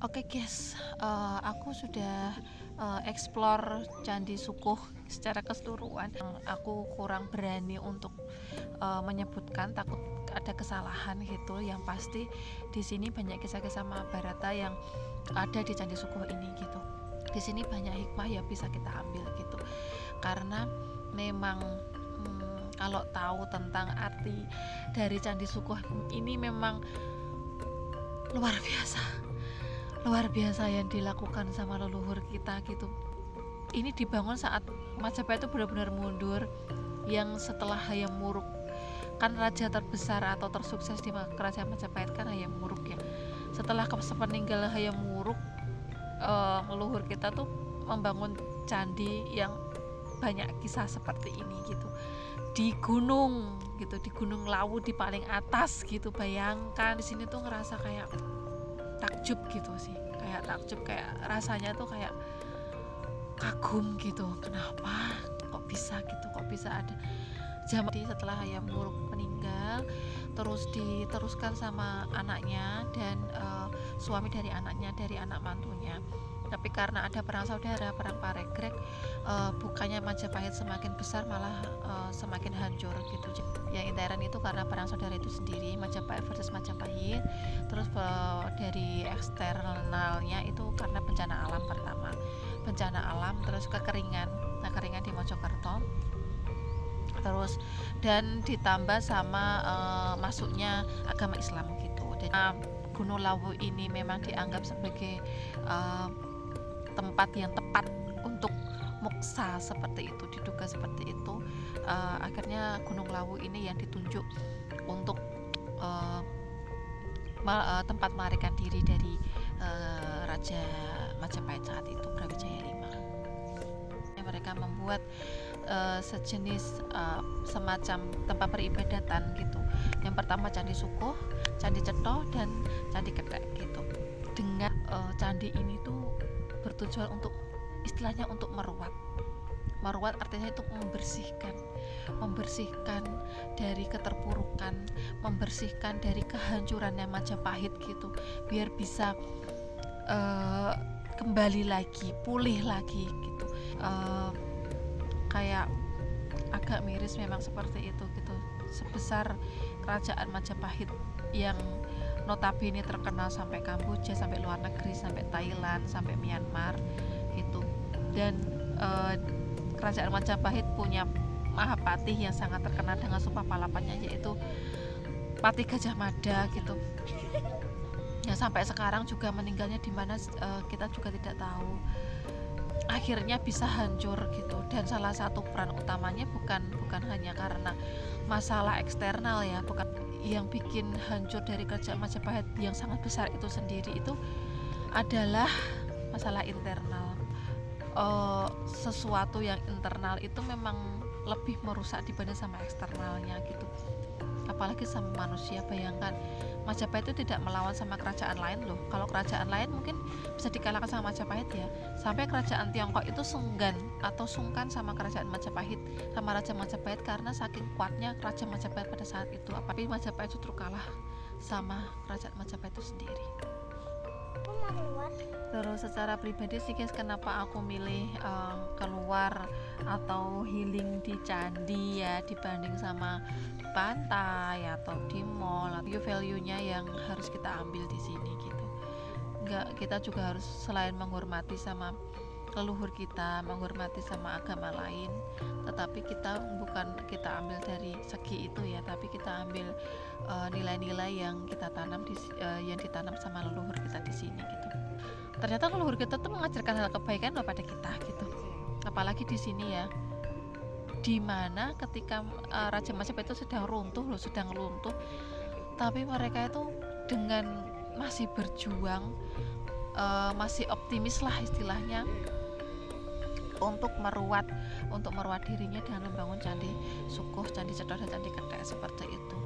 Oke guys, aku sudah explore Candi Sukuh secara keseluruhan. Aku kurang berani untuk menyebutkan, takut ada kesalahan gitu. Yang pasti di sini banyak kisah-kisah Mahabharata yang ada di Candi Sukuh ini gitu. Di sini banyak hikmah yang bisa kita ambil gitu. Karena memang kalau tahu tentang arti dari Candi Sukuh ini memang luar biasa yang dilakukan sama leluhur kita gitu. Ini dibangun saat Majapahit itu benar-benar mundur, yang setelah Hayam Wuruk, kan raja terbesar atau tersukses di kerajaan Majapahit kan Hayam Wuruk ya. Setelah sepeninggal Hayam Wuruk, leluhur kita tuh membangun candi yang banyak kisah seperti ini gitu, di gunung gitu, di Gunung Lawu di paling atas gitu. Bayangkan di sini tuh ngerasa kayak takjub gitu sih, kayak takjub, kayak rasanya tuh kayak kagum gitu, kenapa kok bisa gitu, kok bisa ada zaman setelah Hayam Wuruk meninggal, terus diteruskan sama anaknya dan suami dari anaknya, dari anak mantunya. Tapi karena ada perang saudara, perang Paregreg, bukannya Majapahit semakin besar, malah semakin hancur gitu. Yang intern itu karena perang saudara itu sendiri, Majapahit versus Majapahit. Terus dari eksternalnya itu karena bencana alam pertama, bencana alam, terus kekeringan di Mojokerto, terus dan ditambah sama masuknya agama Islam gitu. Dan Gunung Lawu ini memang dianggap sebagai tempat yang tepat untuk moksa, seperti itu, diduga seperti itu. Akhirnya Gunung Lawu ini yang ditunjuk untuk tempat melarikan diri dari Raja Majapahit saat itu, Brawijaya V. Mereka membuat sejenis semacam tempat peribadatan gitu. Yang pertama Candi Sukuh, Candi Cetho, dan Candi Kethek gitu. Dengan candi ini tuh bertujuan untuk, istilahnya untuk meruat artinya itu membersihkan dari keterpurukan, membersihkan dari kehancurannya Majapahit gitu, biar bisa kembali lagi, pulih lagi gitu. Kayak agak miris memang seperti itu gitu. Sebesar kerajaan Majapahit yang notabene terkenal sampai Kamboja, sampai luar negeri, sampai Thailand, sampai Myanmar gitu. Dan kerajaan Majapahit punya Mahapatih yang sangat terkenal dengan sumpah palapannya, yaitu Patih Gajah Mada gitu. Ya sampai sekarang juga meninggalnya di mana kita juga tidak tahu. Akhirnya bisa hancur gitu. Dan salah satu peran utamanya bukan hanya karena masalah eksternal ya, bukan yang bikin hancur dari kerajaan Majapahit yang sangat besar itu sendiri, itu adalah masalah internal. Sesuatu yang internal itu memang lebih merusak dibanding sama eksternalnya gitu. Apalagi sama manusia. Bayangkan Majapahit itu tidak melawan sama kerajaan lain loh. Kalau kerajaan lain mungkin bisa dikalahkan sama Majapahit ya. Sampai kerajaan Tiongkok itu sungkan sama kerajaan Majapahit, sama Raja Majapahit, karena saking kuatnya Raja Majapahit pada saat itu. Tapi Majapahit justru kalah sama kerajaan Majapahit itu sendiri. Terus secara pribadi sih guys, kenapa aku milih keluar atau healing di candi ya, dibanding sama di pantai atau di mall. Value-nya yang harus kita ambil di sini gitu. Kita juga harus selain menghormati sama leluhur kita, menghormati sama agama lain, tetapi kita bukan kita ambil dari segi itu ya, tapi kita ambil nilai-nilai yang kita tanam yang ditanam sama leluhur kita di sini gitu. Ternyata leluhur kita tuh mengajarkan hal kebaikan loh pada kita gitu. Apalagi di sini ya, dimana ketika Raja Majapahit itu sedang runtuh, tapi mereka itu dengan masih berjuang, masih optimis lah istilahnya, untuk meruat dirinya dengan membangun Candi Sukuh, Candi Cetho, dan Candi Kethek seperti itu.